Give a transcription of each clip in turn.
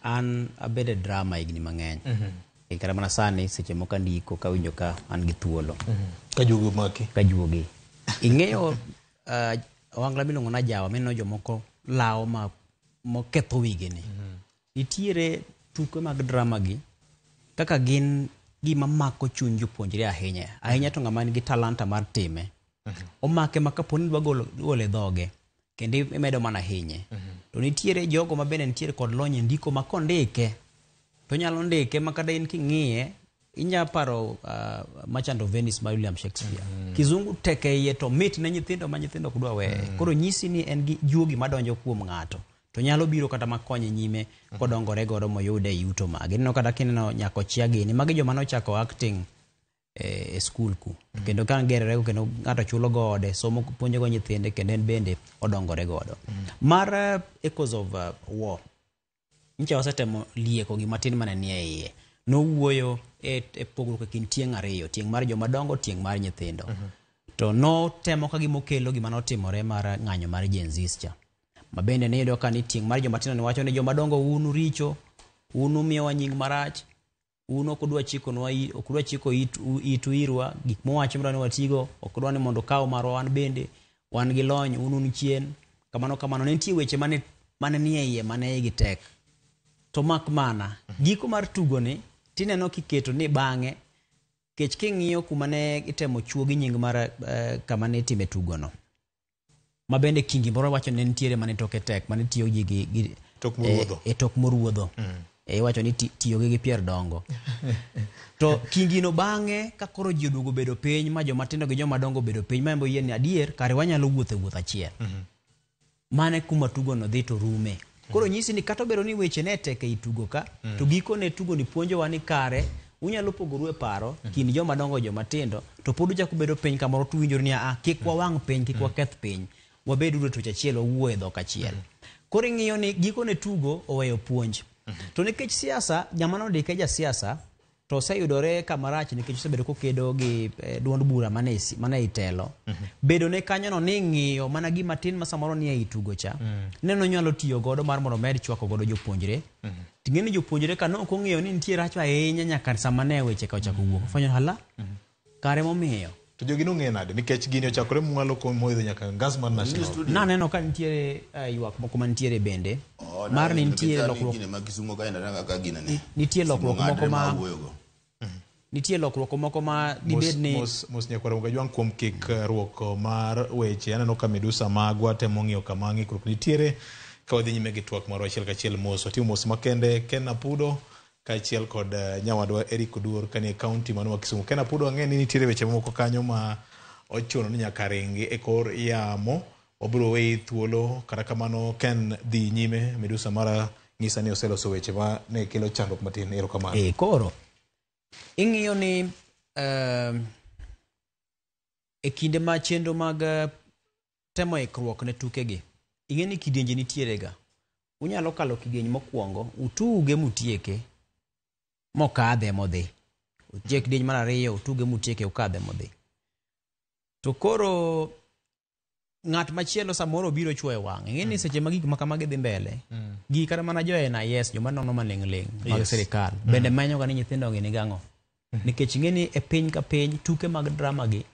an abede drama igni mang'eny. Kara mana sani seche moko ndiko ka winjo ka an gi thuolo. Ka jugo maki. Ka juogi. Ing'eyo wangla miluongo na jawa mino jomoko lao ma moketho wigini. Nitiere tuke mag drama gi kaka gin gima mako chuny jopuonjre ahinya. Ahinya to ng'ama nigi talanta mar time. Omake ma kaponi dwa gole dhoge kendo imedo mana hinye. To nitiere jogo ma bende nitiere kod lony ndiko ma kondike to nyalo ndike makada in king'iye inya paro Merchant of Venice ma William Shakespeare. Kizungu teke iye to mit ne nyithindo ma nyithindo kudwa weye. Koro nyisi ni en gi juogi madonjo kuom ng'ato. To nyalo biro kata makonye nyime kodongore godo moyude yuto mage. Nino kata kineno nyako chiagini magi joma nochako acting e school ku. Kendo kan gerere kendo ng'ato chulo gode somo puonjo go nyithinde kendo en bende odongore godo. Mar Echoes of War. Ncha wasetemo lieko gi matin mane nie iye. No wuoyo e pogruok e kind tieng' ariyo, tieng' mar joma dongo, tieng' mar nyithindo. To no temo ka gimokelo gima notimore mar ng'anyo mar Gen Z cha. Mabende ne yudo ka ni tieng' mar joma tindo ni wacho ni joma dongo unu richo, unu miyowa nying marach, unu okudwa chiko itu irwa, gik mowacho mra ni watigo, okudwa ni mondo kaw marwa wan bende, wan gi lony, unu ni chien. Kamano ne nitie weche mane nie iye mane igi tek. To mak mana, giko mar tugo ni, tineno kiketo ni bang'e, kech king'iyo kuma ne itemo chuogi nying mar kama ne time tugo no. Mabende kingi moro wacho ne nitiere mane toke tek, mane tiyo gi tok moruodho. Tok moruodho. Wacho ni tiyo gi pier dongo. To kingi no bang'e ka koro ji oduogo bedo piny ma joma tindo gi joma dongo bedo piny ma mbo yien ni adier kare wanyalo wuotho achiel. Mane kuma tugo no dhi to rume. Koro nyisi ni kata bero ni weche ne tek e tugo ka, to giko ne tugo ni puonjowa ni kare unyalo pogoru e paro kind joma dongo joma tindo to pod uchako bedo piny kamoro tu winjori ni kik wawang' piny, kik waketh piny. Wabedo tuoche achiel owuoyo dhok achiel. Koro ing'iyo ni giko ne tugo oweyo puonj. To nikech siasa, jamano dike ja siasa, to oseyudore kamarach nikech osebedo kokedo gi duond bura mane itelo. Bedo ne kanyo no ni ng'iyo mana gima tin ma samoro ni e tugo cha. Neno nyalo tiyo godo mar mondo med chwako godo jopuonjre. Ting'eni jopuonjre ka no ok ong'eyo ni nitie rach ahinya nyaka sama ne weche ka ochako wuok. Fwenyo hala kare momiyo. To jogi nong'e nade nikech gini ochakore mwalo ko moidho nyaka ngas mar national. Na neno ka nitiere ywak moko mantiere bende. Mar ni nitiere lokruok ma Kisumo ka enda ka gina ne. Nitie lokruok moko ma nitie lokruok moko ma dibed ni mos nyakwara mga jwang kuom kik ruoko mar weche. Aneno ka Medusa Magwa temo ng'iyo kama ng'ikruok nitiere ka wadhi nyime gi twak moro achiel kachiel mos. Watimo mos makende Ken Apudo kaachiel kod nyawadwa Eric Oduor kanie kaunti mano ma Kisumu. Ken Apudo ang'e ni nitiere weche moko kanyo ma ochuno ni nyaka ringi e kor yamo. Obiro weyi thuolo kata kamano Ken dhi nyime. Medusa mara ng'isa ni oseloso weche ma ne kelo chandruok matin. Erokamano. Koro ing'iyo ni e kinde ma chenro mag temo ikruok ne tukegi, ing'e ni kidienje nitiere ga. Unyalo kalo kidienje mokwongo, utuge mutieke mokadhe modhi. Utiek kidienje mar ariyo, utuge mutieke ukadhe modhi. To koro ng'at machielo samoro biro chwoyo wang'. Ing'e ni seche ma gik makamagi dhi mbele. Gi kata mana jo NIS, joma nono maling' mag sirikal. Bende manyo ga ni nyithindo gi nigang'o. Nikech ing'e ni e piny ka piny, tuke mag drama gi,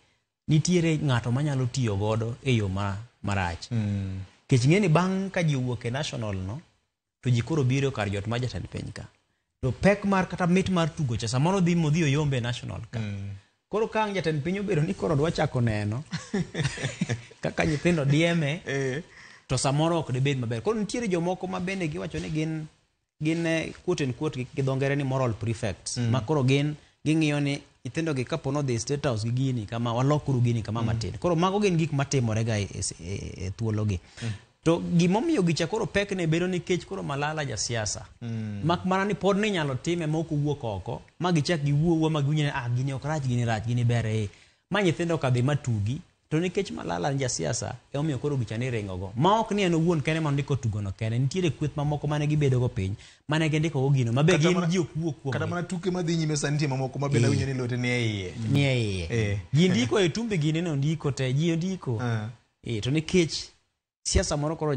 nitiere ng'ato manyalo tiyo godo e yo marach. Nikech ing'e ni bang' ka ji owuok e national no, to ji koro biro kar jot ma jatend piny ka. To pek mar kata mit mar tugo cha samoro dhi modhi oyombe national ka. Koro kang' jatend piny obedo ni koro dwa chako neno kaka nyithindo dieme to samoro ok debed maber. Koro nitiere jomoko ma bende giwacho ni gin quote and quote gi dhongere ni moral prefects. Ma koro ging'iyo ni nyithindo gi kapono dhi state house gi gini kama walokuru gini kama matin. Koro mago gin gik matimore ga e thuolo gi. To gimomiyo gicha koro pek ne bedo nikech koro Malala ja siasa. Mak mana ni pod ni nyalo time moko wuok oko. Ma gichak giwuowa magiwinjo ni gini ok rach, gini ber ma nyithindo ka dhi matugi. To nikech Malala ja siasa e omiyo koro gicha ni ringo go. Ma ok ni en owuon kene ma ndiko tugo no kene. Nitiere kweth mamoko mane gibedo go piny. Mane gindiko go gino. Mabe gin ji ok wuok kuom. Kata mana tuke madhi nyime santie mamoko mabende winjo ni lote ni e iye. Ni e iye. Ji ndiko e tumbe gini no ndiko te. Ji ndiko. To nikech siasa moro koro